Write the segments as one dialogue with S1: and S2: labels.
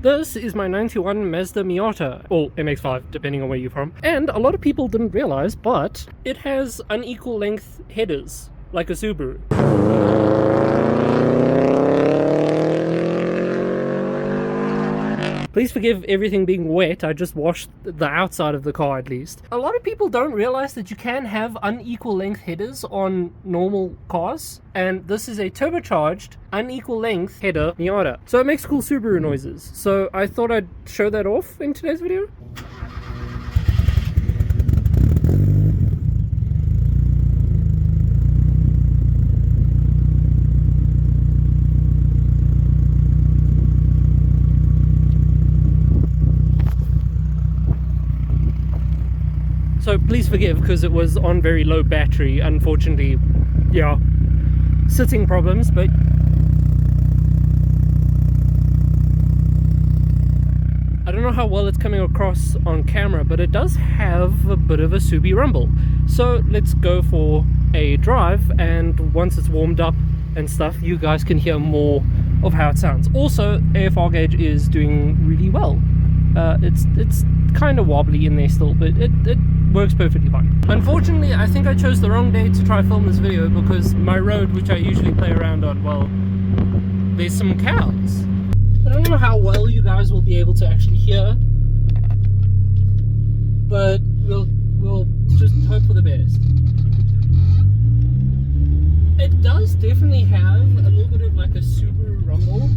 S1: This is my 91 Mazda Miata, or MX-5, depending on where you're from. And a lot of people didn't realize, but it has unequal length headers, like a Subaru. Please forgive everything being wet, I just washed the outside of the car at least. A lot of people don't realize that you can have unequal length headers on normal cars, and this is a turbocharged, unequal length header Miata. So it makes cool Subaru noises. So I thought I'd show that off in today's video. So please forgive, because it was on very low battery, unfortunately. Yeah, sitting problems, but I don't know how well it's coming across on camera, but it does have a bit of a subie rumble. So let's go for a drive, and once it's warmed up and stuff, you guys can hear more of how it sounds. Also, AFR gauge is doing really well. It's kind of wobbly in there still, but it works perfectly fine. Unfortunately, I think I chose the wrong day to try film this video, because my road, which I usually play around on, well, there's some cows. I don't know how well you guys will be able to actually hear, but we'll just hope for the best. It does definitely have a little bit of like a Subaru rumble.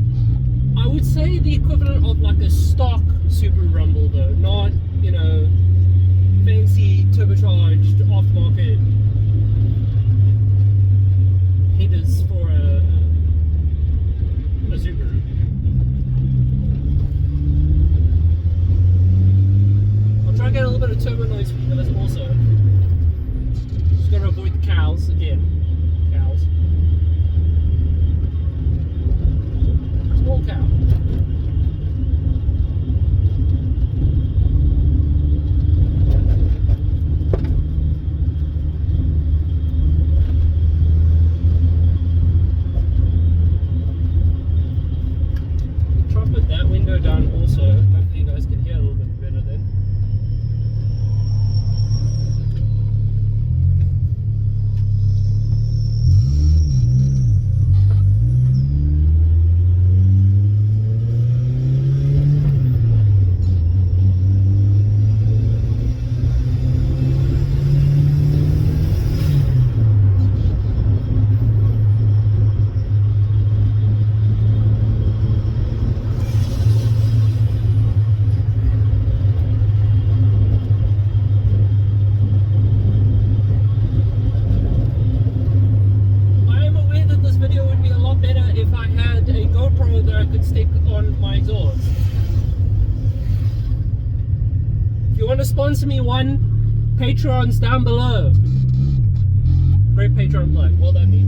S1: I would say the equivalent of like a stock Subaru rumble though, not, you know, fancy turbocharged aftermarket headers for a Subaru. I'll try and get a little bit of turbo noise for you guys also. Just gotta avoid the cows again. Cows. Small cow. Try to put that window down also. Hopefully you guys can hear a little bit better then. Sponsor me one, Patreon's down below. Great Patreon plug, well done me.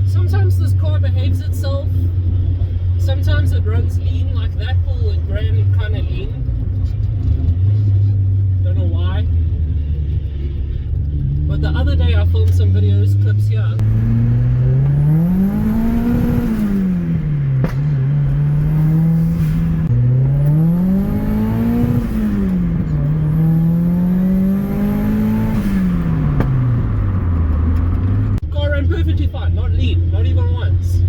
S1: Sometimes this car behaves itself. Sometimes it runs lean, like that pull it ran kind of lean. Don't know why. But the other day I filmed some videos, clips here. Car ran perfectly fine, not lean, not even once.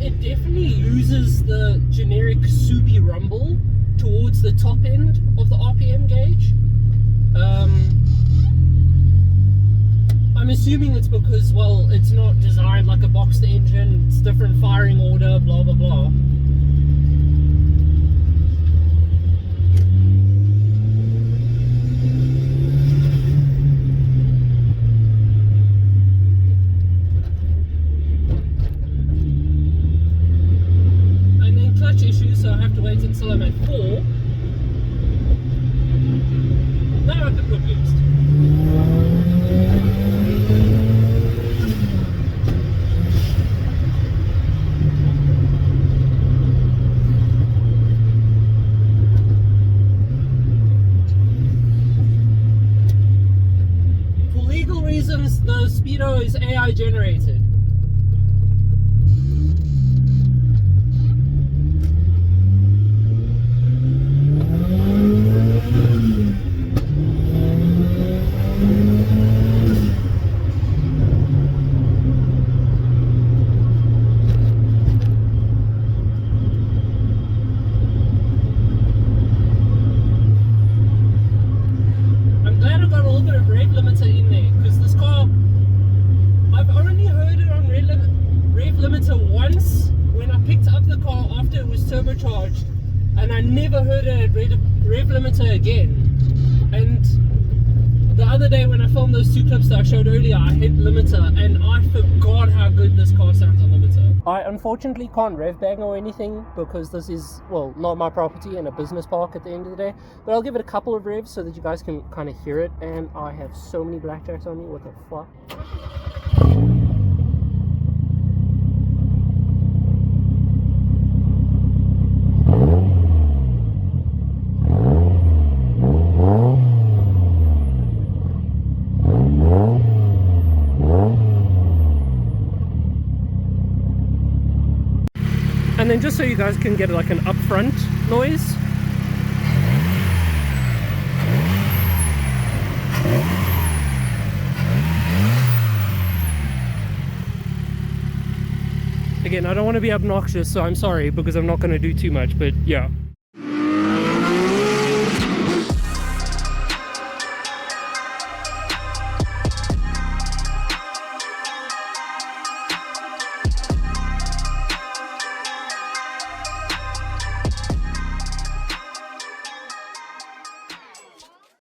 S1: It definitely loses the generic subie rumble towards the top end of the RPM gauge. I'm assuming it's because, well, it's not designed like a boxer engine, it's different firing order, blah blah blah. no, it's AI generated. I'm glad I got a little bit of rev limiter in there, because this car, I've only heard it on rev limiter once when I picked up the car after it was turbocharged, and I never heard it at rev limiter again. And the other day when I filmed those 2 clips that I showed earlier, I hit limiter and I forgot how good this car sounds on limiter. I unfortunately can't rev bang or anything because this is, well, not my property and a business park at the end of the day, but I'll give it a couple of revs so that you guys can kind of hear it. And I have so many blackjacks on me, what the fuck. And then just so you guys can get like an upfront noise. Again, I don't want to be obnoxious, so I'm sorry because I'm not going to do too much, but yeah.